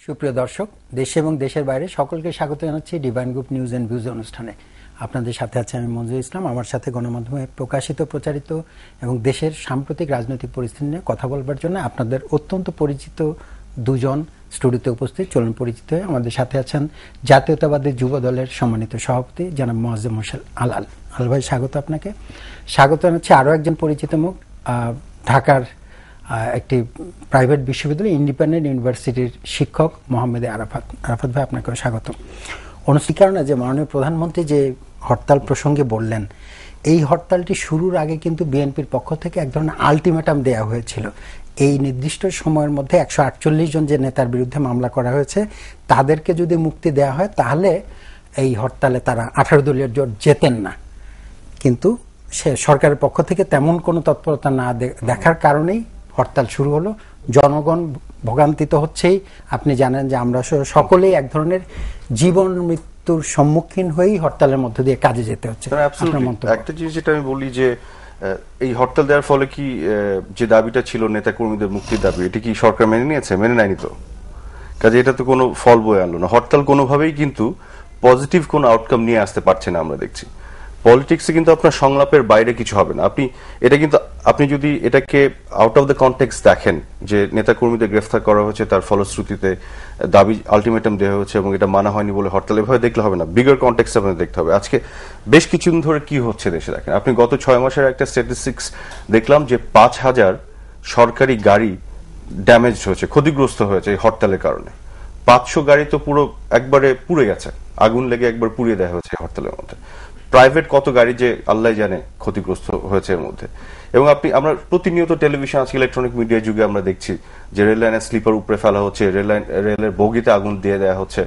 সুপ্রিয় দর্শক, দেশে এবং দেশের বাইরে সকলকে স্বাগত জানাচ্ছি divine group news and views অনুষ্ঠানে। আপনাদের সাথে আছে আমি মঞ্জুর ইসলাম। আমার সাথে গণমাধ্যমে প্রকাশিত, প্রচারিত এবং দেশের সাম্প্রতিক রাজনৈতিক পরিস্থিতি নিয়ে কথা বলবার জন্য আপনাদের অত্যন্ত পরিচিত দুজন স্টুডিওতে উপস্থিত। চলুন পরিচিত হয়ে আমাদের সাথে আছেন জাতীয়তাবাদী যুব দলের সম্মানিত সভাপতি জনাব মোয়াজ্জেম হোসেন আলাল। আলাল ভাই, স্বাগত আপনাকে। স্বাগত জানাচ্ছি আরও একজন পরিচিত মুখ, ঢাকার একটি প্রাইভেট বিশ্ববিদ্যালয় ইন্ডিপেন্ডেন্ট ইউনিভার্সিটির শিক্ষক মোহাম্মদ আরাফাত। আরাফাত ভাই, আপনাকেও স্বাগত। অনুষ্ঠানের কারণে যে মাননীয় প্রধানমন্ত্রী যে হরতাল প্রসঙ্গে বললেন, এই হরতালটি শুরুর আগে কিন্তু বিএনপির পক্ষ থেকে এক ধরনের আলটিমেটাম দেওয়া হয়েছিল। এই নির্দিষ্ট সময়ের মধ্যে 148 জন যে নেতার বিরুদ্ধে মামলা করা হয়েছে তাদেরকে যদি মুক্তি দেওয়া হয় তাহলে এই হরতালে তারা 18 দলীয় জোট জেতেন না। কিন্তু সে সরকারের পক্ষ থেকে তেমন কোনো তৎপরতা না দেখার কারণেই হরতাল শুরু হলো। জনগণ ভোগান্তিত হচ্ছেই। আপনি জানেন যে আমরা সকলেই এক ধরনের জীবন মৃত্যুর সম্মুখীন হয়েই হরতালের মধ্য দিয়ে কাজে যেতে হচ্ছে। একটা জিনিস যেটা আমি বলি যে এই হরতাল দেওয়ার ফলে কি যে দাবিটা ছিল নেতা কর্মীদের মুক্তির দাবি, এটি কি সরকার মেনে নিয়েছে? মেনে নেয়নি তো। কাজে এটা তো কোনো ফল বয়ে আনলো না। হরতাল কোনোভাবেই কিন্তু পজিটিভ কোনো আউটকাম নিয়ে আসতে পারছে না। আমরা দেখছি পলিটিক্সে কিন্তু আপনার সংলাপের বাইরে কিছু হবে না। আপনি যদি এটাকে আউট অফ দ্য কনটেক্সট দেখেন যে নেতা কর্মীদের গ্রেফতার করা হয়েছে, তার ফলশ্রুতিতে দাবি আলটিমেটাম দেওয়া হয়েছে এবং এটা মানা হয়নি বলে হরতাল, এভাবে দেখলে হবে না। বিগার কনটেক্সট আপনাদের দেখতে হবে। আজকে বেশ কিছুদিন ধরে কি হচ্ছে দেশে দেখেন আপনি। গত 6 মাসের একটা স্ট্যাটিস্টিক্স দেখলাম যে 5000 সরকারি গাড়ি ড্যামেজ হয়েছে, ক্ষতিগ্রস্ত হয়েছে এই হরতালের কারণে। 500 গাড়ি তো পুরো একবারে পুড়ে গেছে, আগুন লেগে একবার পুড়িয়ে দেওয়া হয়েছে হরতালের মধ্যে। প্রাইভেট কত গাড়ি যে আল্লাহ জানে ক্ষতিগ্রস্ত হয়েছে এর মধ্যে। এবং আমরা প্রতিনিয়ত টেলিভিশন, আজকে ইলেকট্রনিক মিডিয়ার যুগে আমরা দেখছি যে রেল লাইনের স্লিপার উপরে ফেলা হচ্ছে, রেলের বগিতে আগুন দিয়ে দেওয়া হচ্ছে,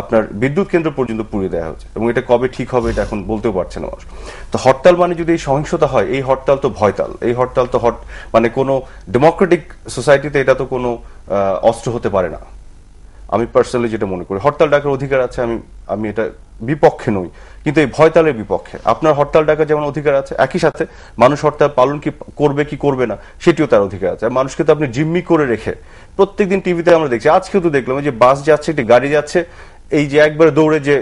আপনার বিদ্যুৎ কেন্দ্র পর্যন্ত পুড়িয়ে দেওয়া হচ্ছে। এবং এটা কবে ঠিক হবে এটা এখন বলতেও পারছে না মানুষ। তো হরতাল মানে যদি এই সহিংসতা হয়, এই হরতাল তো ভয়তাল। এই হরতাল তো মানে কোনো ডেমোক্রেটিক সোসাইটিতে এটা তো কোনো অস্ত্র হতে পারে না। আমি পার্সোনালি যেটা মনে করি, হরতাল ডাকার অধিকার আছে, আমি এটা বিপক্ষে নই, কিন্তু এই ভয়তালের বিপক্ষে। আপনার হরতাল ডাকার যেমন অধিকার আছে, একই সাথে মানুষ হরতাল পালন কি করবে না সেটিও তার অধিকার আছে। মানুষকে তো আপনি জিম্মি করে রেখে প্রত্যেকদিন টিভিতে আমরা দেখছি, আজকেও তো দেখলাম যে বাস যাচ্ছে, একটি গাড়ি যাচ্ছে, এই যে একবার দৌড়ে যে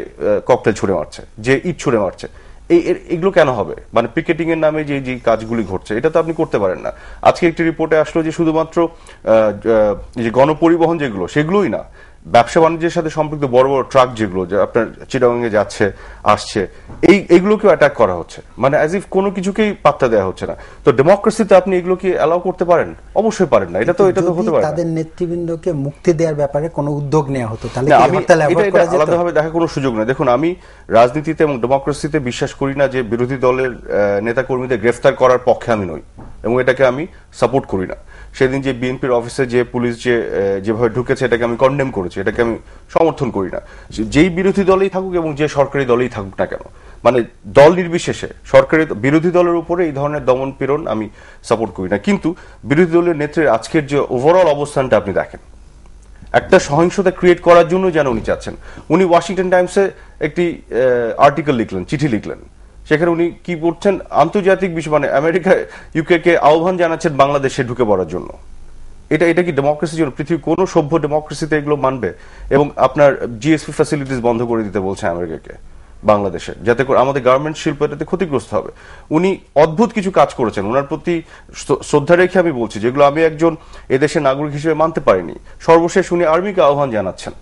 ককটেল ছুড়ে মারছে, যে ইট ছুড়ে মারছে, এগুলো কেন হবে? মানে পিকেটিং এর নামে যে কাজগুলি ঘটছে, এটা তো আপনি করতে পারেন না। আজকে একটি রিপোর্টে আসলো যে শুধুমাত্র যে গণপরিবহন যেগুলো, সেগুলোই না, ব্যবসা বাণিজ্যের সাথে সম্পৃক্ত বড় বড় ট্রাক যেগুলো আপনার চিটাগাঙে যাচ্ছে আসছে, এইগুলোকেও অ্যাটাক করা হচ্ছে। মানে অ্যাজ ইফ কোনো কিছুকেই পাত্তা দেওয়া হচ্ছে না। তো ডেমোক্রেসিতে আপনি এগুলো কি অ্যালাউ করতে পারেন? অবশ্যই পারেন না। এটা তো হতে পারে না। তাদের নেতৃবৃন্দকে মুক্তি দেওয়ার ব্যাপারে কোনো উদ্যোগ নেওয়া হতো, তাহলে আলাদাভাবে দেখার কোনো সুযোগ নেই। দেখুন, আমি রাজনীতিতে এবং ডেমোক্রেসিতে বিশ্বাস করি না যে বিরোধী দলের নেতা কর্মীদের গ্রেফতার করার পক্ষে আমি নই, এবং এটাকে আমি সাপোর্ট করি না। সেদিন যে বিএনপির অফিসে যে পুলিশ যেভাবে ঢুকেছে, এটাকে আমি কন্ডেম করেছি, এটাকে আমি সমর্থন করি না। যেই বিরোধী দলেই থাকুক এবং যে সরকারি দলেই থাকুক না কেন, মানে দল নির্বিশেষে বিরোধী দলের উপরে এই ধরনের দমন পীড়ন আমি সাপোর্ট করি না। কিন্তু বিরোধী দলের নেত্রীর আজকের যে ওভারঅল অবস্থানটা আপনি দেখেন, একটা সহিংসতা ক্রিয়েট করার জন্য যেন উনি চাচ্ছেন। উনি ওয়াশিংটন টাইমসে একটি আর্টিকেল লিখলেন, চিঠি লিখলেন, সেখানে উনি কি বলছেন, আন্তর্জাতিক বিষয় মানে আমেরিকা ইউকে কে আহ্বান জানাচ্ছেন বাংলাদেশে ঢুকে পড়ার জন্য। এটা কি ডেমোক্রেসির জন্য? পৃথিবীর কোন সভ্য ডেমোক্রেসিতে এগুলো মানবে? এবং আপনার জিএসপি ফ্যাসিলিটিস বন্ধ করে দিতে বলছে আমেরিকাকে বাংলাদেশে, যাতে করে আমাদের গার্মেন্ট শিল্প এটাতে ক্ষতিগ্রস্ত হবে। উনি অদ্ভুত কিছু কাজ করেছেন, ওনার প্রতি শ্রদ্ধা রেখে আমি বলছি, যেগুলো আমি একজন এদেশের নাগরিক হিসেবে মানতে পারিনি। সর্বশেষ উনি আর্মিকে আহ্বান জানাচ্ছেন।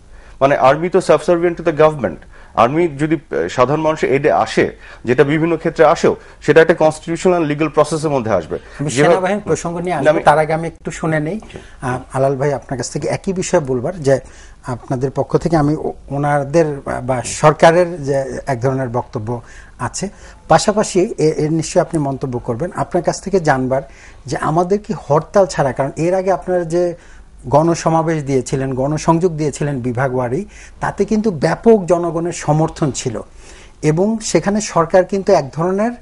মানে আর্মি তো subservient to the government. Army যদি সাধারণ মানুষের এডে আসে, যেটা বিভিন্ন ক্ষেত্রে আসেও, সেটা একটা কনস্টিটিউশনাল লিগ্যাল প্রসেসের মধ্যে আসবে। সেনাবাহিনীর প্রসঙ্গ নিয়ে আসবে, তার আগে আমি একটু শুনে নেই। আলাল ভাই, আপনার কাছ থেকে একই বিষয় বলবার, যে আপনাদের পক্ষ থেকে আমি ওনাদের বা সরকারের যে এক ধরনের বক্তব্য আছে, পাশাপাশি এর নিশ্চয়ই আপনি মন্তব্য করবেন। আপনার কাছ থেকে জানবার যে আমাদের কি হরতাল ছাড়া, কারণ এর আগে আপনারা যে গণসমাবেশ দিয়েছিলেন, গণসংযোগ দিয়েছিলেন বিভাগওয়ারি, তাতে কিন্তু ব্যাপক জনগণের সমর্থন ছিল, এবং সেখানে সরকার কিন্তু এক ধরনের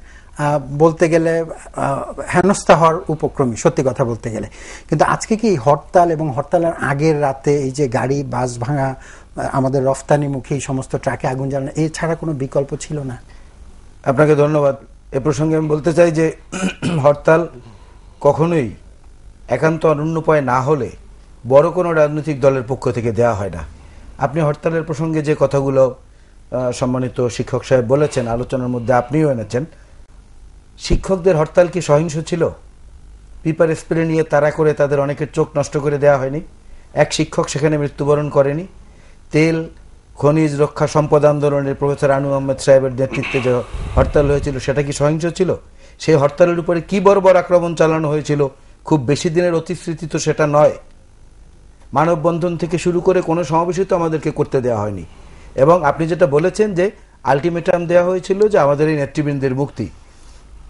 বলতে গেলে হেনস্থা হওয়ার উপক্রমী, সত্যি কথা বলতে গেলে। কিন্তু আজকে কি হরতাল এবং হরতালের আগের রাতে এই যে গাড়ি বাস ভাঙা, আমাদের রফতানিমুখী সমস্ত ট্রাকে আগুন জ্বালানো, এ ছাড়া কোনো বিকল্প ছিল না? আপনাকে ধন্যবাদ। এ প্রসঙ্গে আমি বলতে চাই যে হরতাল কখনোই একান্ত অনুন্নপায় না হলে বড় কোনো রাজনৈতিক দলের পক্ষ থেকে দেওয়া হয় না। আপনি হরতালের প্রসঙ্গে যে কথাগুলো সম্মানিত শিক্ষক সাহেব বলেছেন, আলোচনার মধ্যে আপনিও এনেছেন, শিক্ষকদের হরতাল কি সহিংস ছিল? পিপার স্প্রে নিয়ে তাড়া করে তাদের অনেকের চোখ নষ্ট করে দেওয়া হয়নি? এক শিক্ষক সেখানে মৃত্যুবরণ করেনি? তেল খনিজ রক্ষা সম্পদ আন্দোলনের প্রফেসর আনু আহমেদ সাহেবের নেতৃত্বে যে হরতাল হয়েছিল সেটা কি সহিংস ছিল? সেই হরতালের উপরে কি বর্বর আক্রমণ চালানো হয়েছিল? খুব বেশি দিনের অতিস্মৃতি তো সেটা নয়। মানববন্ধন থেকে শুরু করে কোনো সমাবেশই তো আমাদেরকে করতে দেওয়া হয়নি। এবং আপনি যেটা বলেছেন যে আলটিমেটাম দেওয়া হয়েছিল যে আমাদের এই নেতৃবৃন্দের মুক্তি,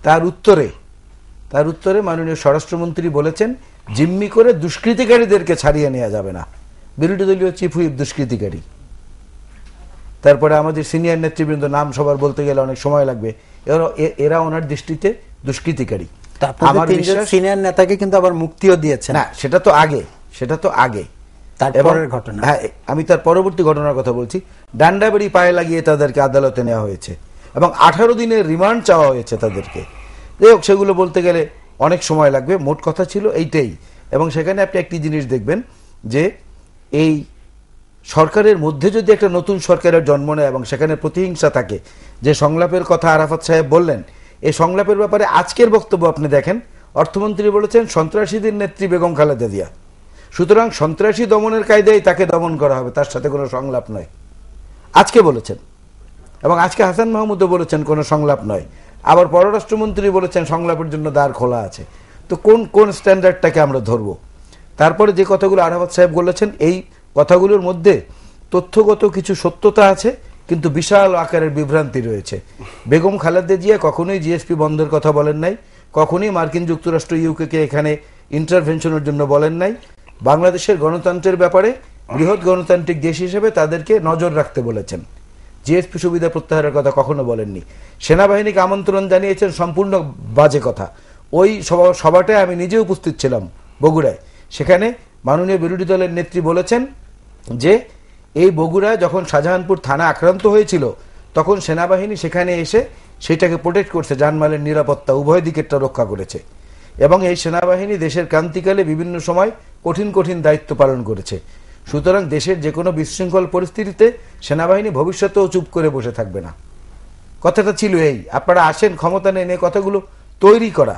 তার উত্তরে মাননীয় স্বরাষ্ট্রমন্ত্রী বলেছেন জিম্মি করে দুষ্কৃতিকারীদেরকে ছাড়িয়ে নেওয়া যাবে না। বিরোধী দলীয় চিফ হুইপ দুষ্কৃতিকারী, তারপরে আমাদের সিনিয়র নেতৃবৃন্দ, নাম সবার বলতে গেলে অনেক সময় লাগবে, এরা ওনার দৃষ্টিতে দুষ্কৃতিকারী। আমার বিশ্বাস সিনিয়র নেতাকে কিন্তু আবার মুক্তিও দিয়েছে না, সেটা তো আগে তারপরের ঘটনা। হ্যাঁ, আমি তার পরবর্তী ঘটনার কথা বলছি। ডান্ডাবেড়ি পায়ে লাগিয়ে তাদেরকে আদালতে নেওয়া হয়েছে এবং 18 দিনের রিমান্ড চাওয়া হয়েছে তাদেরকে। যাই হোক, সেগুলো বলতে গেলে অনেক সময় লাগবে। মোট কথা ছিল এইটাই। এবং সেখানে আপনি একটি জিনিস দেখবেন যে এই সরকারের মধ্যে যদি একটা নতুন সরকারের জন্ম নেয় এবং সেখানে প্রতিহিংসা থাকে, যে সংলাপের কথা আরাফাত সাহেব বললেন, এই সংলাপের ব্যাপারে আজকের বক্তব্য আপনি দেখেন, অর্থমন্ত্রী বলেছেন সন্ত্রাসীদের নেত্রী বেগম খালেদা জিয়া, সুতরাং সন্ত্রাসী দমনের কায়দায় তাকে দমন করা হবে, তার সাথে কোনো সংলাপ নয়, আজকে বলেছেন। এবং আজকে হাসান মাহমুদও বলেছেন কোনো সংলাপ নয়। আবার পররাষ্ট্রমন্ত্রী বলেছেন সংলাপের জন্য দ্বার খোলা আছে। তো কোন স্ট্যান্ডার্ডটাকে আমরা ধরবো? তারপরে যে কথাগুলো আরাফাত সাহেব বলেছেন, এই কথাগুলোর মধ্যে তথ্যগত কিছু সত্যতা আছে, কিন্তু বিশাল আকারের বিভ্রান্তি রয়েছে। বেগম খালেদা জিয়া কখনোই জিএসপি বন্ধের কথা বলেন নাই, কখনোই মার্কিন যুক্তরাষ্ট্র ইউকে এখানে ইন্টারভেনশনের জন্য বলেন নাই। বাংলাদেশের গণতন্ত্রের ব্যাপারে বৃহৎ গণতান্ত্রিক দেশ হিসেবে তাদেরকে নজর রাখতে বলেছেন। জিএসপি সুবিধা প্রত্যাহারের কথা কখনো বলেননি। সেনাবাহিনীকে আমন্ত্রণ জানিয়েছেন, সম্পূর্ণ বাজে কথা। ওই সভাটায় আমি নিজে উপস্থিত ছিলাম বগুড়ায়। সেখানে মাননীয় বিরোধী দলের নেত্রী বলেছেন যে এই বগুড়ায় যখন শাহজাহানপুর থানা আক্রান্ত হয়েছিল তখন সেনাবাহিনী সেখানে এসে সেটাকে প্রোটেক্ট করছে, জানমালের নিরাপত্তা উভয় দিকেরটা রক্ষা করেছে। এবং এই সেনাবাহিনী দেশের ক্রান্তিকালে বিভিন্ন সময় কঠিন কঠিন দায়িত্ব পালন করেছে। সুতরাং দেশের যে কোনো বিশৃঙ্খল পরিস্থিতিতে সেনাবাহিনী ভবিষ্যতেও চুপ করে বসে থাকবে না। কথাটা ছিল এই, আপনারা আসেন ক্ষমতা নেন, এই কথাগুলো তৈরি করা।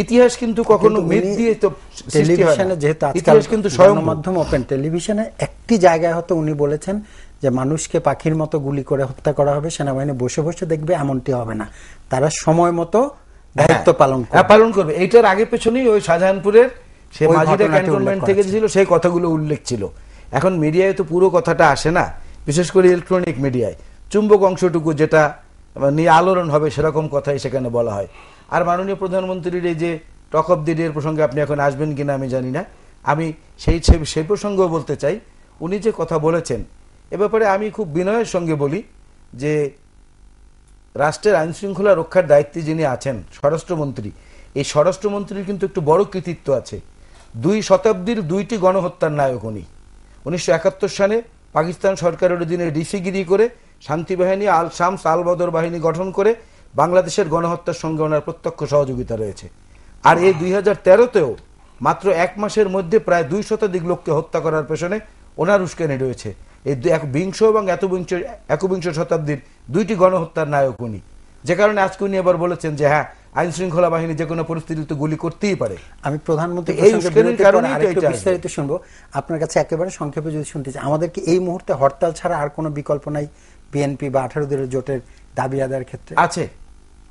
ইতিহাস কিন্তু কখনো মিথ দিয়ে তো টেলিভিশনে, যেহেতু ইতিহাস কিন্তু স্বয়ং মাধ্যম ওপেন টেলিভিশনে একটি জায়গায় হয়তো উনি বলেছেন যে মানুষকে পাখির মতো গুলি করে হত্যা করা হবে, সেনাবাহিনী বসে বসে দেখবে, এমনটি হবে না, তারা সময় মতো দায়িত্ব পালন করবে। এইটার আগে পেছনেই ওই শাহজাহানপুরের সে মাঝিরা ক্যান্টনমেন্ট থেকে ছিল, সেই কথাগুলো উল্লেখ ছিল। এখন মিডিয়ায় তো পুরো কথাটা আসে না, বিশেষ করে ইলেকট্রনিক মিডিয়ায় চুম্বক অংশটুকু যেটা নিয়ে আলোড়ন হবে সেরকম কথাই সেখানে বলা হয়। আর মাননীয় প্রধানমন্ত্রীর এই যে টক অফ দি ডে প্রসঙ্গে আপনি এখন আসবেন কিনা আমি জানি না, আমি সেই প্রসঙ্গেও বলতে চাই, উনি যে কথা বলেছেন এ ব্যাপারে আমি খুব বিনয়ের সঙ্গে বলি যে রাষ্ট্রের আইন শৃঙ্খলা রক্ষার দায়িত্বে যিনি আছেন স্বরাষ্ট্রমন্ত্রী, এই স্বরাষ্ট্রমন্ত্রীর কিন্তু একটু বড় কৃতিত্ব আছে। 2 শতাব্দীর 2টি গণহত্যার নায়ক উনি। 1971 সালে পাকিস্তান সরকারের অধীনে ডিসিগিরি করে শান্তি বাহিনী আল শামস আল বদর বাহিনী গঠন করে বাংলাদেশের গণহত্যার সঙ্গে ওনার প্রত্যক্ষ সহযোগিতা রয়েছে। আর এই 2013তেও মাত্র 1 মাসের মধ্যে প্রায় 2 শতাধিক লোককে হত্যা করার পেছনে ওনার উস্কানি রয়েছে। এই বিংশ এবং একবিংশ শতাব্দীর 2টি গণহত্যার নায়ক উনি, যে কারণে আজকে উনি এবার বলেছেন যে হ্যাঁ, আইন শৃঙ্খলা বাহিনী যে কোনো পরিস্থিতিতে গুলি করতেই পারে। আমি প্রধানমন্ত্রী বিস্তারিত শুনবো, আপনার কাছে একেবারে সংক্ষেপে যদি শুনতে চাই, আমাদেরকে এই মুহূর্তে হরতাল ছাড়া আর কোনো বিকল্প নাই বিএনপি বা 18 দলের জোটের দাবি আদায়ের ক্ষেত্রে? আছে,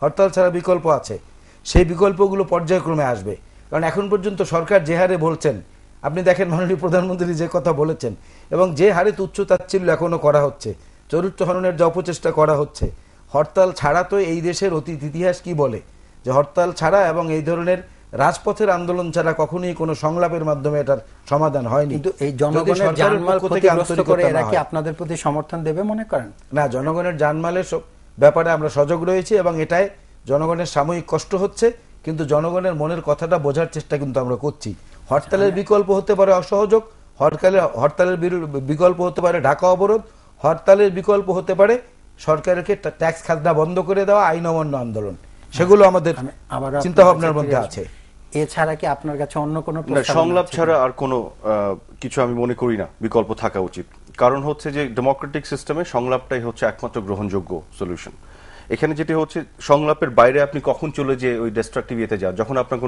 হরতাল ছাড়া বিকল্প আছে। সেই বিকল্পগুলো পর্যায়ক্রমে আসবে। কারণ এখন পর্যন্ত সরকার যে হারে বলছেন, আপনি দেখেন মাননীয় প্রধানমন্ত্রী যে কথা বলেছেন এবং যে হারে তুচ্ছ তাচ্ছিল্য এখনো করা হচ্ছে, চরিত্র হননের যে অপচেষ্টা করা হচ্ছে, হরতাল ছাড়া তো এই দেশের অতীত ইতিহাস কি বলে যে হরতাল ছাড়া এবং এই ধরনের রাজপথের আন্দোলন ছাড়া কখনোই কোনো সংলাপের মাধ্যমে এটার সমাধান হয়নি। কিন্তু এই জনগণের জানমাল ক্ষতিগ্রস্ত করে এরা কি আপনাদের প্রতি সমর্থন দেবে মনে করেন? না, জনগণের জানমালের ব্যাপারে আমরা সজাগ রয়েছি এবং এটাই জনগণের সাময়িক কষ্ট হচ্ছে, কিন্তু জনগণের মনের কথাটা বোঝার চেষ্টা কিন্তু আমরা করছি। হরতালের বিকল্প হতে পারে অসহযোগ, হরতালের বিকল্প হতে পারে ঢাকা অবরোধ, হরতালের বিকল্প হতে পারে সরকারকে ট্যাক্স খাজনা বন্ধ করে দেওয়া, আইন অমান্য আন্দোলন, সেগুলো আমাদের চিন্তা ভাবনার মধ্যে আছে। এছাড়া কি আপনার কাছে অন্য কোনো না, প্রস্তাবনা সংলাপ আছে? ছাড়া আর কোনো কিছু আমি মনে করি না বিকল্প থাকা উচিত। কারণ হচ্ছে যে ডেমোক্রেটিক সিস্টেমে সংলাপটাই হচ্ছে একমাত্র গ্রহণযোগ্য সলিউশন। এখানে যেটি হচ্ছে সংলাপের বাইরে আপনি কখন চলে যে ওই ডিস্ট্রাকটিভ ইয়েতে যান, যখন আপনার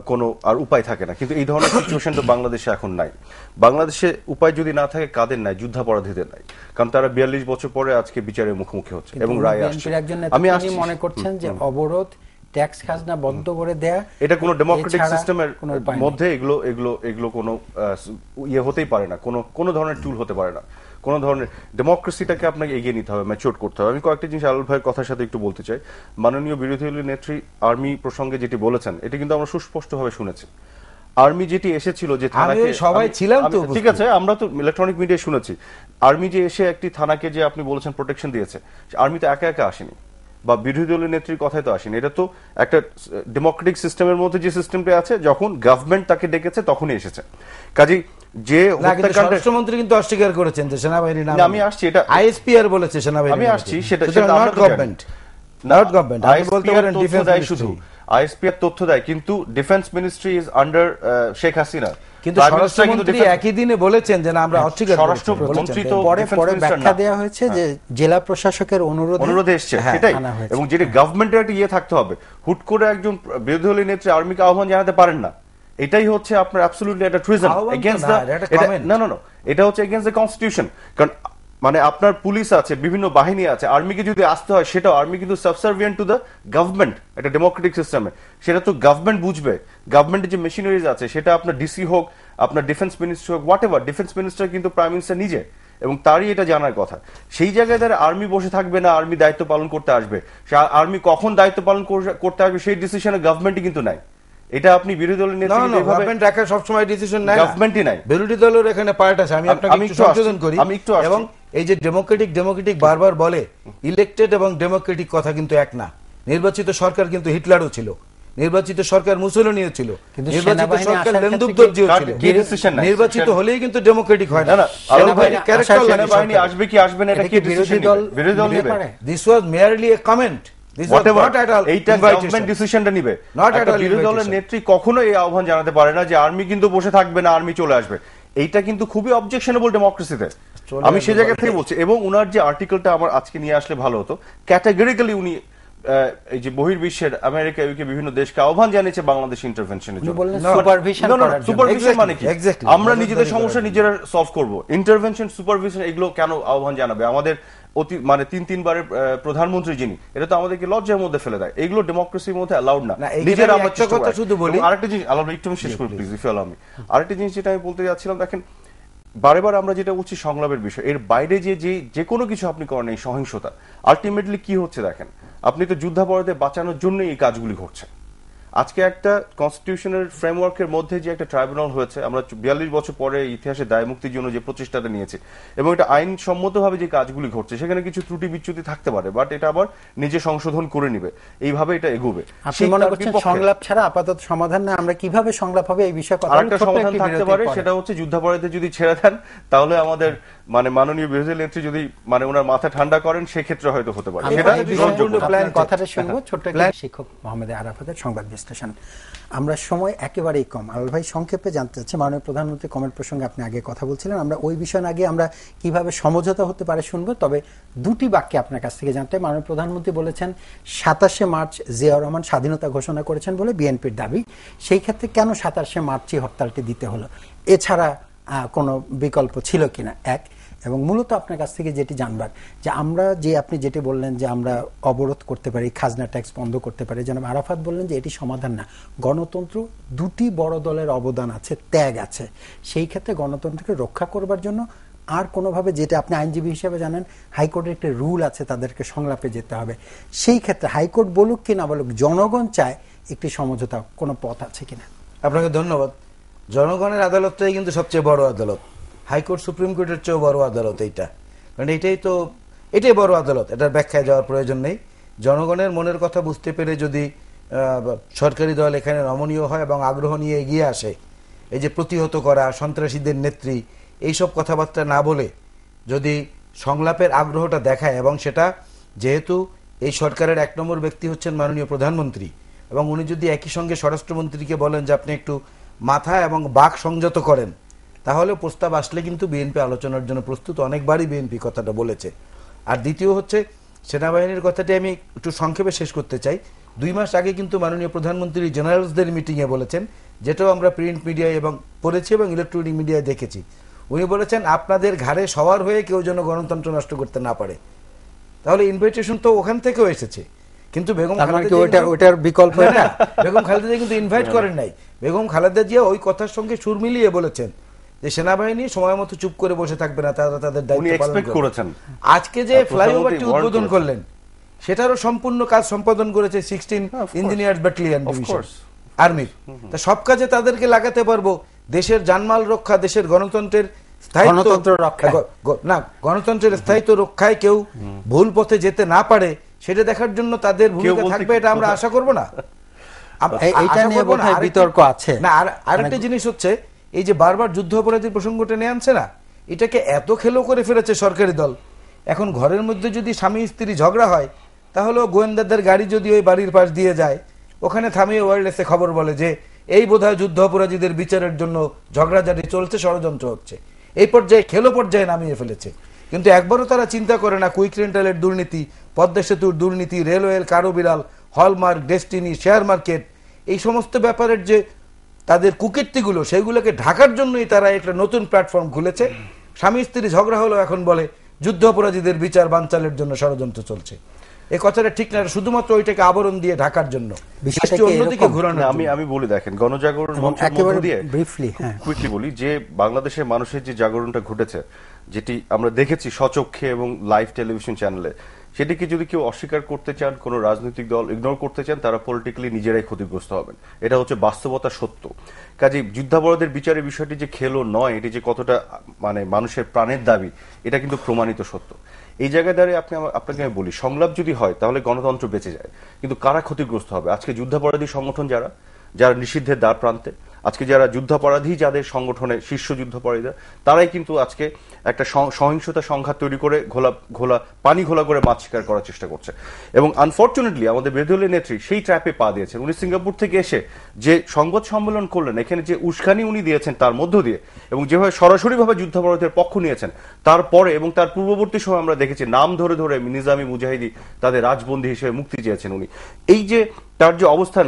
কোনো আর উপায় থাকে না। কিন্তু এই ধরনের সিচুয়েশন তো বাংলাদেশে এখন নাই। বাংলাদেশে উপায় যদি না থাকে কাদের নাই? যুদ্ধাপরাধীদের নাই। কারণ তারা 42 বছর পরে আজকে বিচারের মুখোমুখি হচ্ছে এবং রায় আসছে। বিএনপির একজন আমি নেতা আসছি মনে করছেন যে অবরোধ, ট্যাক্স খাজনা বন্ধ করে দেয়া, এটা কোনো ডেমোক্রেটিক এছাড়া সিস্টেমের কোনো উপায় নেই। মধ্যে এগুলো কোনো ইয়ে হতেই পারে না, কোনো ধরনের টুল হতে পারে না। কোনো ধরনের ডেমোক্রেসিটাকে আপনাকে এগিয়ে নিতে হবে, ম্যাচিওর করতে হবে। আমি কয়েকটা জিনিস আলাল ভাইয়ের কথার সাথে একটু বলতে চাই। মাননীয় বিরোধী দলীয় নেত্রী আর্মি প্রসঙ্গে যেটি বলেছেন, এটি কিন্তু আমরা সুস্পষ্টভাবে শুনেছি। আর্মি যেটি এসেছিল যে থানাকে, সবাই ছিলাম তো ঠিক আছে, আমরা তো ইলেকট্রনিক মিডিয়ায় শুনেছি আর্মি যে এসে একটি থানাকে যে আপনি বলেছেন প্রোটেকশন দিয়েছে, আর্মি তো একা একা আসেনি বা বিরোধী দলীয় নেত্রীর কথাই তো আসেনি। এটা তো একটা ডেমোক্রেটিক সিস্টেমের মধ্যে যে সিস্টেমটা আছে, যখন গভর্নমেন্ট তাকে ডেকেছে তখনই এসেছে। কাজেই যে স্বরাষ্ট্রমন্ত্রী কিন্তু অস্বীকার করেছেন যে সেনাবাহিনী নাম, আমি আসছি, এটা আইএসপিআর বলেছে সেনাবাহিনী, আমি আসছি, সেটা নট গভর্নমেন্ট, নট গভর্নমেন্ট। আপনি বলতে পারেন ডিফেন্স দেয়, শুধু আইএসপিআর তথ্য দেয়, কিন্তু defence ministry is under Sheikh Hasina. কিন্তু স্বরাষ্ট্রমন্ত্রী একই দিনে বলেছেন যে না আমরা অস্বীকার করেছি। স্বরাষ্ট্রমন্ত্রী তো পরে ব্যাখ্যা দেওয়া হয়েছে যে জেলা প্রশাসকের অনুরোধে এসছে, সেটাই। এবং যেটি গভর্নমেন্টের একটা ইয়ে থাকতে হবে, হুট করে একজন বিরোধী দলীয় নেত্রী আর্মিকে আহ্বান জানাতে পারেন না। এটাই হচ্ছে আপনার অ্যাবসলিউটলি একটা ট্রিজন এগেইনস্ট দ্য, না, এটা হচ্ছে এগেইনস্ট দ্য কনস্টিটিউশন। কারণ মানে আপনার পুলিশ আছে, বিভিন্ন বাহিনী আছে, আর্মিকে যদি আসতে হয় সেটাও, আর্মি কিন্তু সাবসার্ভিয়েন্ট টু দ্য গভর্নমেন্ট একটা ডেমোক্রেটিক সিস্টেমে। সেটা তো গভর্নমেন্ট বুঝবে। গভর্নমেন্টের যে মেশিনারিজ আছে, সেটা আপনার ডিসি হোক, আপনার ডিফেন্স মিনিস্টার হোক, হোয়াট এভার, ডিফেন্স মিনিস্টার কিন্তু প্রাইম মিনিস্টার নিজে, এবং তারই এটা জানার কথা। সেই জায়গায় তারা আর্মি বসে থাকবে না, আর্মি দায়িত্ব পালন করতে আসবে। আর্মি কখন দায়িত্ব পালন করতে আসবে সেই ডিসিশনে গভর্নমেন্টই কিন্তু নাই। এটা আপনি বিরোধী দলের নেতা গভর্নমেন্ট একা সব সময় ডিসিশন নেয়, গভর্নমেন্টই নাই, বিরোধী দলের এখানে পার্ট আছে। আমি আপনাকে একটু সংশোধন করি, এবং এই যে ডেমোক্রেটিক বারবার বলে, ইলেক্টেড এবং ডেমোক্রেটিক কথা কিন্তু এক না। নির্বাচিত সরকার কিন্তু হিটলারও ছিল, নির্বাচিত সরকার মুসোলিনিও ছিল, নির্বাচিত সরকার লেন্দুকদর্জিও ছিল। নির্বাচিত হলেই কিন্তু ডেমোক্রেটিক হয় না। সেনাবাহিনী আসবে কি আসবে না, এটা কি বিরোধী দল নেবে? This was merely A comment. বিরোধী দলের নেত্রী কখনো এই আহ্বান জানাতে পারে না যে আর্মি কিন্তু বসে থাকবে না, আর্মি চলে আসবে। এইটা কিন্তু খুবই অবজেকশনেবল ডেমোক্রেসিতে। আমি সে জায়গা থেকে বলছি। এবং উনার যে আর্টিকেলটা আমার আজকে নিয়ে আসলে ভালো হতো, ক্যাটাগরিক্যালি উনি এই যে বহির্বিশ্বের আমেরিকা, ইউকে বিভিন্ন দেশকে আহ্বান জানিয়েছে বাংলাদেশ ইন্টারভেনশনের জন্য। সুপারভিশন মানে কি? আমরা নিজেদের সমস্যা নিজেরা সলভ করব। ইন্টারভেনশন, সুপারভিশন, এগুলো কেন আহ্বান জানাবে? আমাদের মানে তিনবারের প্রধানমন্ত্রী যিনি, এটা তো আমাদেরকে লজ্জার মধ্যে ফেলে দেয়। এগুলো ডেমোক্রেসির মধ্যে অ্যালাউড না। নিজের কথা শুধু বলি। আরেকটা জিনিস একটু শেষ করি please, if you allow me. আরেকটা জিনিস যেটা আমি বলতে যাচ্ছিলাম, দেখেন বারেবার আমরা যেটা বলছি সংলাপের বিষয়, এর বাইরে যে কোনো কিছু আপনি করেন, এই সহিংসতা আলটিমেটলি কি হচ্ছে দেখেন। আপনি তো যুদ্ধাপরাধে বাঁচানোর জন্য এই কাজগুলি ঘটছে। আজকে একটা কনস্টিটিউশনের ফ্রেমওয়ার্কের মধ্যে যে একটা ট্রাইব্যুনাল হয়েছে, আমরা 42 বছর পরে ইতিহাসে দায় মুক্তির জন্য যে প্রচেষ্টাটা নিয়েছি, এবং এটা আইনসম্মতভাবে যে কাজগুলি ঘটছে, সেখানে কিছু ত্রুটি বিচ্যুতি থাকতে পারে, বাট এটা আবার নিজে সংশোধন করে নিবে, এইভাবে এটা এগোবে। আপনি মনে করছেন সংলাপ ছাড়া আপাতত সমাধান না? আমরা কিভাবে সংলাপ হবে এই বিষয়ে কথা। আরেকটা সমাধান থাকতে পারে, সেটা হচ্ছে যুদ্ধাপরাধে যদি ছেড়ে দেন, তাহলে আমাদের মানে মাননীয় বিরোধী নেত্রী যদি মানে ওনার মাথা ঠান্ডা করেন, সেক্ষেত্রে হয়তো হতে পারে। সেটা কথাটা শুনবো ছোট্ট একটা শিক্ষক মোহাম্মদ আরাফাতের সংবাদ বিশ্লেষণ। আমরা সময় একেবারেই কম। আলাল ভাই সংক্ষেপে জানতে চাচ্ছি, মাননীয় প্রধানমন্ত্রী কমেন্ট প্রসঙ্গে আপনি আগে কথা বলছিলেন, আমরা ওই বিষয় আগে আমরা কিভাবে সমঝোতা হতে পারে শুনবো। তবে দুটি বাক্যে আপনার কাছ থেকে জানতে, মাননীয় প্রধানমন্ত্রী বলেছেন 27শে মার্চ জিয়াউর রহমান স্বাধীনতা ঘোষণা করেছেন বলে বিএনপির দাবি। সেই ক্ষেত্রে কেন 27শে মার্চই হরতালটি দিতে হলো? এছাড়া কোনো বিকল্প ছিল কিনা এক। এবং মূলত আপনার কাছ থেকে যেটি জানবার, যে আমরা আপনি যেটি বললেন যে আমরা অবরোধ করতে পারি, খাজনা ট্যাক্স বন্ধ করতে পারি, জনাব আরাফাত বললেন যে এটি সমাধান না। গণতন্ত্র দুটি বড় দলের অবদান আছে, ত্যাগ আছে। সেই ক্ষেত্রে গণতন্ত্রকে রক্ষা করবার জন্য আর কোনোভাবে, যেটা আপনি আইনজীবী হিসেবে জানেন, হাইকোর্টের একটা রুল আছে, তাদেরকে সংলাপে যেতে হবে। সেই ক্ষেত্রে হাইকোর্ট বলুক কি না বলুক, জনগণ চায় একটি সমঝোতা, কোনো পথ আছে কিনা? আপনাকে ধন্যবাদ। জনগণের আদালতটাই কিন্তু সবচেয়ে বড় আদালত। হাইকোর্ট সুপ্রিম কোর্টের চেয়েও বড় আদালত এইটা, কারণ এটাই বড় আদালত। এটার ব্যাখ্যায় যাওয়ার প্রয়োজন নেই। জনগণের মনের কথা বুঝতে পেরে যদি সরকারি দল এখানে নমনীয় হয় এবং আগ্রহ নিয়ে এগিয়ে আসে, এই যে প্রতিহত করা, সন্ত্রাসীদের নেত্রী, এইসব কথাবার্তা না বলে যদি সংলাপের আগ্রহটা দেখায়, এবং সেটা যেহেতু এই সরকারের 1 নম্বর ব্যক্তি হচ্ছেন মাননীয় প্রধানমন্ত্রী, এবং উনি যদি একই সঙ্গে স্বরাষ্ট্রমন্ত্রীকে বলেন যে আপনি একটু মাথা এবং বাক সংযত করেন, তাহলে প্রস্তাব আসলে কিন্তু বিএনপি আলোচনার জন্য প্রস্তুত। অনেকবারই বিএনপি কথাটা বলেছে। আর দ্বিতীয় হচ্ছে সেনাবাহিনীর কথাটি আমি একটু সংক্ষেপে শেষ করতে চাই। 2 মাস আগে কিন্তু মাননীয় প্রধানমন্ত্রী জেনারেলসদের মিটিংয়ে বলেছেন, যেটাও আমরা প্রিন্ট মিডিয়ায় এবং পড়েছি এবং ইলেকট্রনিক মিডিয়ায় দেখেছি, উনি বলেছেন আপনাদের ঘাড়ে সওয়ার হয়ে কেউ যেন গণতন্ত্র নষ্ট করতে না পারে। তাহলে ইনভাইটেশন তো ওখান থেকেও এসেছে, কিন্তু বেগম ওটার বিকল্প না, বেগম খালেদা জিয়া কিন্তু ইনভাইট করেন নাই। বেগম খালেদা জিয়া ওই কথার সঙ্গে সুর মিলিয়ে বলেছেন যে সেনাবাহিনী সময় মতো চুপ করে বসে থাকবে না, তারা তাদের দায়িত্ব পালন করেছেন। আজকে যে ফ্লাইওভারটি উদ্বোধন করলেন সেটারও সম্পূর্ণ কাজ সম্পাদন করেছে 16 ইঞ্জিনিয়ার্স ব্যাটালিয়ন ডিভিশন আর্মির। তা সব কাজে তাদেরকে লাগাতে পারবো, দেশের জানমাল রক্ষা, দেশের গণতন্ত্রের গণতন্ত্রের স্থায়িত্ব রক্ষায় কেউ ভুল পথে যেতে না পারে সেটা দেখার জন্য তাদের ভূমিকা থাকবে, এটা আমরা আশা করব না। এইটা নিয়ে বোধহয় বিতর্ক আছে। না, আরেকটা জিনিস হচ্ছে এই যে বারবার যুদ্ধ অপরাধীর প্রসঙ্গটা নিয়ে আনছে না, এটাকে এত খেলো করে ফেলেছে সরকারি দল। এখন ঘরের মধ্যে যদি স্বামী স্ত্রী ঝগড়া হয়, তাহলে গোয়েন্দাদের গাড়ি যদি ওই বাড়ির পাশ দিয়ে যায়, ওখানে থামিয়ে ওয়ারলেসে খবর বলে যে এই বোধহয় যুদ্ধ অপরাধীদের বিচারের জন্য ঝগড়াঝাটি চলছে, ষড়যন্ত্র হচ্ছে। এই পর্যায়ে খেলো পর্যায়ে নামিয়ে ফেলেছে। কিন্তু একবারও তারা চিন্তা করে না কুইক রেন্টালের দুর্নীতি, পদ্মা সেতুর দুর্নীতি, রেলওয়ের কারো বিড়াল, হলমার্ক, ডেস্টিনি, শেয়ার মার্কেট, এই সমস্ত ব্যাপারের যে তাদের কুকীর্তিগুলো, সেগুলোকে ঢাকার জন্যই তারা একটা নতুন প্ল্যাটফর্ম খুলেছে। স্বামী স্ত্রী ঝগড়া হলো এখন বলে যুদ্ধ অপরাধীদের বিচার বানচালের জন্য ষড়যন্ত্র চলছে। এই কথাটা ঠিক না, শুধুমাত্র ওইটাকে আবরণ দিয়ে ঢাকার জন্য, অন্যদিকে ঘোরানো। আমি বলি, দেখেন গণজাগরণ মঞ্চের মধ্য দিয়ে কুইকলি বলি যে বাংলাদেশের মানুষের যে জাগরণটা ঘটেছে, যেটি আমরা দেখেছি স্বচক্ষে এবং লাইভ টেলিভিশন চ্যানেলে, সেটিকে যদি কেউ অস্বীকার করতে চান, কোন রাজনৈতিক দল ইগনোর করতে চান, তারা পলিটিক্যালি নিজেরাই ক্ষতিগ্রস্ত হবেন। এটা হচ্ছে বাস্তবতা, সত্য। কাজেই যুদ্ধাপরাধের বিচারের বিষয়টি যে খেলো নয়, এটি যে কতটা মানে মানুষের প্রাণের দাবি, এটা কিন্তু প্রমাণিত সত্য। এই জায়গায় দাঁড়িয়ে আপনাকে আমি বলি, সংলাপ যদি হয় তাহলে গণতন্ত্র বেঁচে যায়, কিন্তু কারা ক্ষতিগ্রস্ত হবে? আজকে যুদ্ধাপরাধী সংগঠন যারা নিষিদ্ধের দ্বার প্রান্তে, আজকে যারা যুদ্ধাপরাধী, যাদের সংগঠনের শীর্ষ যুদ্ধাপরাধীরা, তারাই কিন্তু আজকে একটা সহিংসতা সংঘাত তৈরি করে পানি ঘোলা করে মাছ শিকার করার চেষ্টা করছে। এবং আনফর্চুনেটলি আমাদের বিরোধী দলের নেত্রী সেই ট্র্যাপে পা দিয়েছেন। উনি সিঙ্গাপুর থেকে এসে যে সংবাদ সম্মেলন করলেন, এখানে যে উস্কানি উনি দিয়েছেন তার মধ্য দিয়ে, এবং যেভাবে সরাসরিভাবে যুদ্ধাপরাধের পক্ষ নিয়েছেন, তারপরে এবং তার পূর্ববর্তী সময় আমরা দেখেছি নাম ধরে ধরে নিজামী মুজাহিদি তাদের রাজবন্দী হিসেবে মুক্তি চেয়েছেন উনি। এই যে তার যে অবস্থান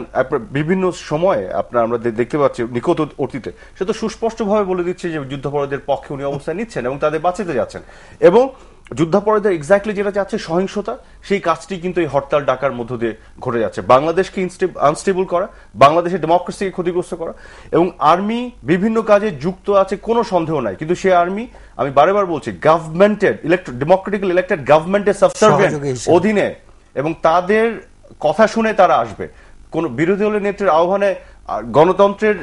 বিভিন্ন সময়ে আমরা দেখতে পাচ্ছি নিকট অতীতে, সে তো সুস্পষ্টভাবে বলে দিচ্ছে যে যুদ্ধাপরাধের পক্ষে উনি অবস্থান নিচ্ছেন এবং তাদের বাঁচাতে যাচ্ছেন। এবং যুদ্ধাপরাধীদের এক্স্যাক্টলি যেটা যাচ্ছে সহিংসতা, সেই কাজটি কিন্তু এই হরতাল ডাকার মধ্য দিয়ে ঘটে যাচ্ছে। বাংলাদেশকে আনস্টেবল করা, বাংলাদেশের ডেমোক্রেসিকে ক্ষতিগ্রস্ত করা, এবং আর্মি বিভিন্ন কাজে যুক্ত আছে, কোনো সন্দেহ নাই। কিন্তু সেই আর্মি, আমি বারবার বলছি, গভর্নমেন্টের ডেমোক্রেটিক্যালি ইলেক্টেড গভর্নমেন্টের সাবসার্ভিয়েন্ট অধীনে, এবং তাদের কথা শুনে তারা আসবে। কোন বিরোধী দলের নেত্রীর আহ্বানে গণতন্ত্রের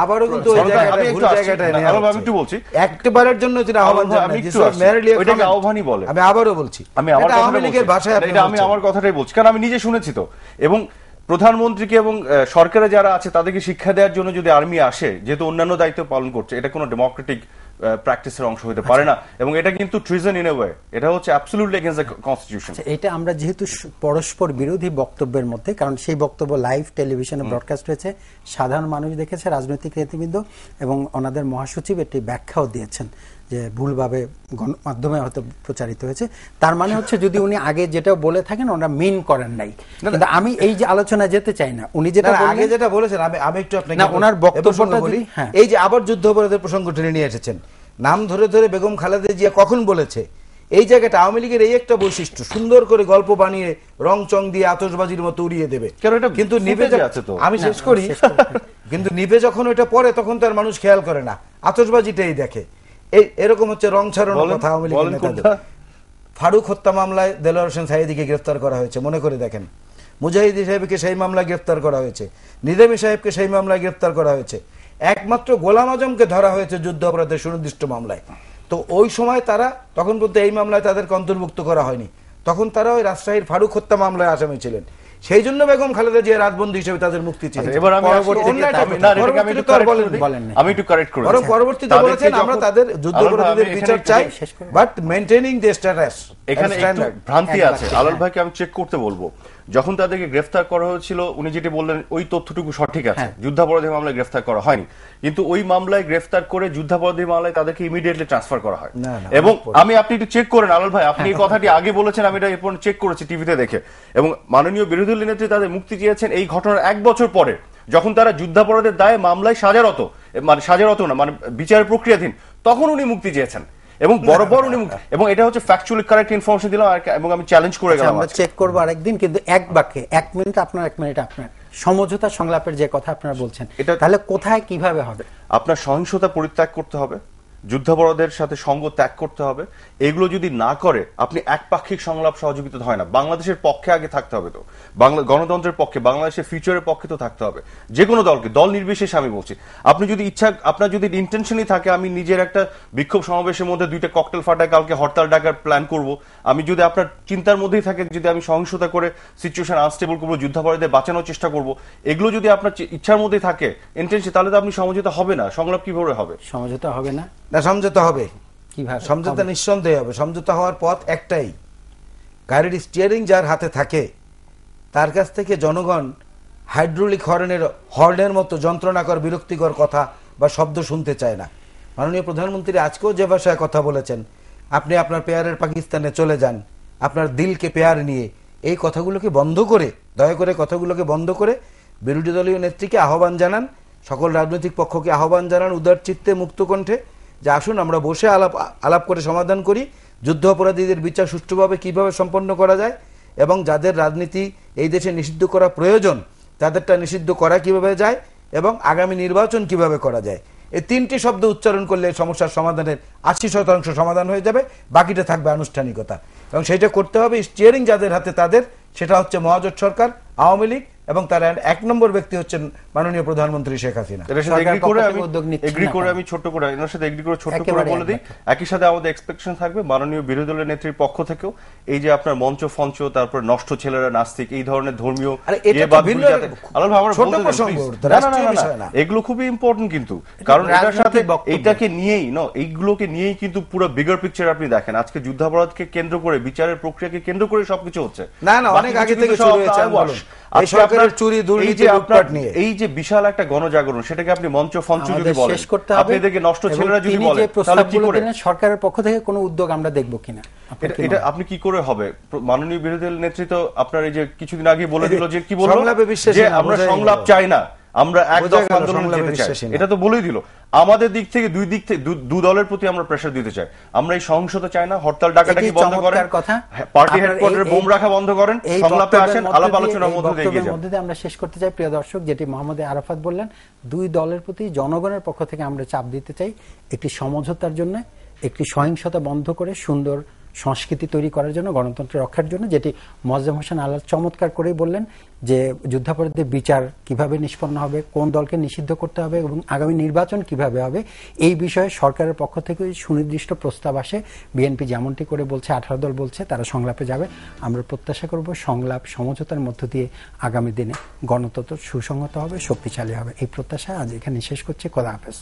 আবারও কিন্তু আমি একটু বলছি, একবারের জন্য আহ্বানই বলে। আমি আবারও বলছি, আমি আমার কথাটাই বলছি, কারণ আমি নিজে শুনেছি তো। এবং প্রধানমন্ত্রীকে এবং সরকারে যারা আছে তাদেরকে শিক্ষা দেওয়ার জন্য যদি আর্মি আসে, যেহেতু অন্যান্য দায়িত্ব পালন করছে, এটা কোনো ডেমোক্রেটিক প্র্যাকটিসের অংশ হতে পারে না, এবং এটা কিন্তু ট্রিজন ইন এ ওয়ে, এটা হচ্ছে অ্যাবসলিউটলি এগেইনস্ট দ্য কনস্টিটিউশন। এটা আমরা যেহেতু পরস্পর বিরোধী বক্তব্যের মধ্যে, কারণ সেই বক্তব্য লাইভ টেলিভিশনে ব্রডকাস্ট হয়েছে, সাধারণ মানুষ দেখেছে, রাজনৈতিক নেতৃবৃন্দ, এবং ওনাদের মহাসচিব এটি ব্যাখ্যাও দিয়েছেন যে ভুলভাবে গণমাধ্যমে হয়তো প্রচারিত হয়েছে। তার মানে হচ্ছে যদি উনি আগে যেটা বলে থাকেন ওনারা মিন করেন নাই। কিন্তু আমি এই যে আলোচনায় যেতে চাই না, উনি যেটা আগে যেটা বলেছেন, আমি একটু আপনাকে না ওনার বক্তব্যটা বলি। এই যে আবার যুদ্ধ অপরাধের প্রসঙ্গ টেনে নিয়ে এসেছেন, নাম ধরে ধরে বেগম খালেদা জিয়া কখন বলেছে? এই জায়গাটা আওয়ামী লীগের এই একটা বৈশিষ্ট্য, সুন্দর করে গল্প বানিয়ে রং চং দিয়ে আতশবাজির মতো উড়িয়ে দেবে, কিন্তু নিভে যাচ্ছে। তো আমি শেষ করি, কিন্তু নিভে যখন ওইটা পড়ে তখন তার মানুষ খেয়াল করে না, আতশবাজিটাই দেখে। এরকম হচ্ছে রং ছাড়ানোর কথা আওয়ামী লীগের নেতাদের। ফারুক হত্যা মামলায় দেলোয়ার হোসেন সাঈদীকে গ্রেফতার করা হয়েছে, মনে করে দেখেন। মুজাহিদি সাহেবকে সেই মামলায় গ্রেফতার করা হয়েছে, নিজামী সাহেবকে সেই মামলায় গ্রেফতার করা হয়েছে, একমাত্র গোলাম আজমকে ধরা হয়েছে যুদ্ধ অপরাধের সুনির্দিষ্ট মামলায়। তো ওই সময় তারা তখন বলতে এই মামলায় তাদেরকে অন্তর্ভুক্ত করা হয়নি, তখন তারা ওই রাজশাহীর ফারুক হত্যা মামলায় আসামি ছিলেন। সেই জন্য বেগম খালেদা জিয়া রাজবন্দী হিসেবে তাদের মুক্তি চেয়েছে। এবার আমি একটু কারেক্ট করব, পরবর্তীতে বলেছেন আমরা তাদের যুদ্ধাপরাধীদের বিচার চাই, বাট মেইনটেইনিং দ্য স্ট্যাটাস। এখানে একটু ভ্রান্তি আছে, আলাল ভাইকে আমি চেক করতে বলবো। যখন তাদেরকে গ্রেফতার করা হয়েছিল উনি যেটি বললেন ওই তথ্যটুকু সঠিক আছে, যুদ্ধাপরাধী মামলায় গ্রেফতার করা হয়নি, কিন্তু ওই মামলায় গ্রেফতার করে যুদ্ধাপরাধী মামলায় তাদেরকে ইমিডিয়েটলি ট্রান্সফার করা হয়। এবং আপনি একটু চেক করেন আলাল ভাই, আপনি এই কথাটি আগে বলেছেন, আমি এটা এরপর চেক করেছি টিভিতে দেখে, এবং মাননীয় বিরোধী দলীয় নেত্রী তাদের মুক্তি চেয়েছেন এই ঘটনার 1 বছর পরে, যখন তারা যুদ্ধাপরাধের দায়ে মামলায় সাজারত না মানে বিচারের প্রক্রিয়াধীন, তখন উনি মুক্তি চেয়েছেন এবং বরাবর উনি মুক্তি, এবং এটা হচ্ছে ফ্যাকচুয়ালি কারেক্ট ইনফরমেশন দিলাম এবং আমি চ্যালেঞ্জ করে গেলাম। আমরা চেক করবো আরেকদিন, কিন্তু এক বাক্যে 1 মিনিট আপনার 1 মিনিট আপনার সমঝোতা সংলাপের যে কথা আপনারা বলছেন, তাহলে কোথায় কিভাবে হবে? আপনার সহিংসতা পরিত্যাগ করতে হবে, যুদ্ধাপরাধের সাথে সঙ্গ ত্যাগ করতে হবে। এগুলো যদি না করে আপনি একপাক্ষিক সংলাপ সহযোগিতা হয় না। বাংলাদেশের পক্ষে আগে থাকতে হবে, তো বাংলা গণতন্ত্রের পক্ষে, বাংলাদেশের ফিউচারের পক্ষে তো থাকতে হবে, যে কোনো দলকে, দল নির্বিশেষে আমি বলছি। আপনি যদি ইচ্ছা, আপনার যদি ইন্টেনশনই থাকে আমি নিজের একটা বিক্ষোভ সমাবেশের মধ্যে 2টা ককটেল ফাটায় কালকে হরতাল ডাকার প্ল্যান করব, আমি যদি আপনার চিন্তার মধ্যেই থাকে যদি আমি সহিংসতা করে সিচুয়েশন আনস্টেবল করবো, যুদ্ধাপরাধীদের বাঁচানোর চেষ্টা করব, এগুলো যদি আপনার ইচ্ছার মধ্যেই থাকে ইন্টেনশন, তাহলে তো আপনি সমঝোতা হবে না। সংলাপ কিভাবে হবে? সমঝোতা হবে না, সমঝোতা হবে কিভাবে? সমঝোতা নিঃসন্দেহে হবে। সমঝোতা হওয়ার পথ একটাই, গাড়ির স্টিয়ারিং যার হাতে থাকে তার কাছ থেকে জনগণ হাইড্রোলিক হর্নের মতো যন্ত্রণাকর বিরক্তিকর কথা বা শব্দ শুনতে চায় না। মাননীয় প্রধানমন্ত্রী আজকেও যে ভাষায় কথা বলেছেন, আপনি আপনার পেয়ারের পাকিস্তানে চলে যান, আপনার দিলকে পেয়ার নিয়ে, এই কথাগুলোকে বন্ধ করে, দয়া করে কথাগুলোকে বন্ধ করে বিরোধী দলীয় নেত্রীকে আহ্বান জানান, সকল রাজনৈতিক পক্ষকে আহ্বান জানান উদার চিত্তে মুক্ত কণ্ঠে, যে আসুন আমরা বসে আলাপ করে সমাধান করি যুদ্ধ অপরাধীদের বিচার সুষ্ঠুভাবে কিভাবে সম্পন্ন করা যায়, এবং যাদের রাজনীতি এই দেশে নিষিদ্ধ করা প্রয়োজন তাদেরটা নিষিদ্ধ করা কিভাবে যায়, এবং আগামী নির্বাচন কিভাবে করা যায়। এই 3টি শব্দ উচ্চারণ করলে সমস্যার সমাধানের 80% সমাধান হয়ে যাবে, বাকিটা থাকবে আনুষ্ঠানিকতা। এবং সেটা করতে হবে স্টিয়ারিং যাদের হাতে তাদের, সেটা হচ্ছে মহাজোট সরকার, আওয়ামী লীগ, এবং তার 1 নম্বর ব্যক্তি হচ্ছেন মাননীয় প্রধানমন্ত্রী শেখ হাসিনা। আমি ছোট্ট করে এনার সাথে এগ্রি করে ছোট্ট করে বলে দিই, একই সাথে আমাদের এক্সপেকটেশন থাকবে মাননীয় বিরোধী দলের নেত্রীর পক্ষ থেকেও এই যে আপনার মঞ্চ ফঞ্চ, তারপর নষ্ট ছেলেরা নাস্তিক, এই ধরনের ধর্মীয় এগুলো খুবই ইম্পর্টেন্ট, কিন্তু কারণ এটার সাথে এইটাকে নিয়েই এইগুলোকে নিয়েই কিন্তু পুরো বিগার পিকচার আপনি দেখেন। আজকে যুদ্ধাপরাধকে কেন্দ্র করে, বিচারের প্রক্রিয়াকে কেন্দ্র করে সবকিছু হচ্ছে, না অনেক আগে থেকে শুরু হয়েছে। এই যে বিশাল একটা গণজাগরণ, সেটাকে আপনি মঞ্চ ফঞ্চ যদি বলেন, আপনি এদেরকে নষ্ট ছেলেরা যদি বলেন, তাহলে কি করে সরকারের পক্ষ থেকে কোনো উদ্যোগ আমরা দেখব কিনা? এটা আপনি কি করে হবে? মাননীয় বিরোধী দল নেতৃত্ব আপনার এই যে কিছুদিন আগে বলে দিল যে কি বললো, যে আমরা সংলাপ চাই না, আমরা এক দফা আন্দোলন যেতে চাই, এটা তো বলেই দিল। আমাদের দিক থেকে দুই দলের প্রতি আমরা প্রেসার দিতে চাই, আমরা এই সহিংসতা চাই না, হরতাল ডাকাডাকি বন্ধ করেন, পার্টি হেডকোয়ার্টারে বোম রাখা বন্ধ করেন, সংলাপে আসেন, আলাপ আলোচনার মধ্যে এগিয়ে যান। আমরা শেষ করতে চাই প্রিয় দর্শক, যেটি মোহাম্মদ আরাফাত বললেন, 2 দলের প্রতি জনগণের পক্ষ থেকে আমরা চাপ দিতে চাই একটি সমঝোতার জন্য, একটি সহিংসতা বন্ধ করে সুন্দর সংস্কৃতি তৈরি করার জন্য, গণতন্ত্র রক্ষার জন্য, যেটি মোয়াজ্জেম হোসেন আলাল চমৎকার করেই বললেন যে যুদ্ধাপরাধীদের বিচার কিভাবে নিষ্পন্ন হবে, কোন দলকে নিষিদ্ধ করতে হবে এবং আগামী নির্বাচন কিভাবে হবে, এই বিষয়ে সরকারের পক্ষ থেকে সুনির্দিষ্ট প্রস্তাব আসে। বিএনপি যেমনটি করে বলছে, 18 দল বলছে তারা সংলাপে যাবে। আমরা প্রত্যাশা করব সংলাপ সমঝোতার মধ্য দিয়ে আগামী দিনে গণতন্ত্র সুসংহত হবে, শক্তিশালী হবে। এই প্রত্যাশা আজ এখানে শেষ করছি। খোদা হাফেজ।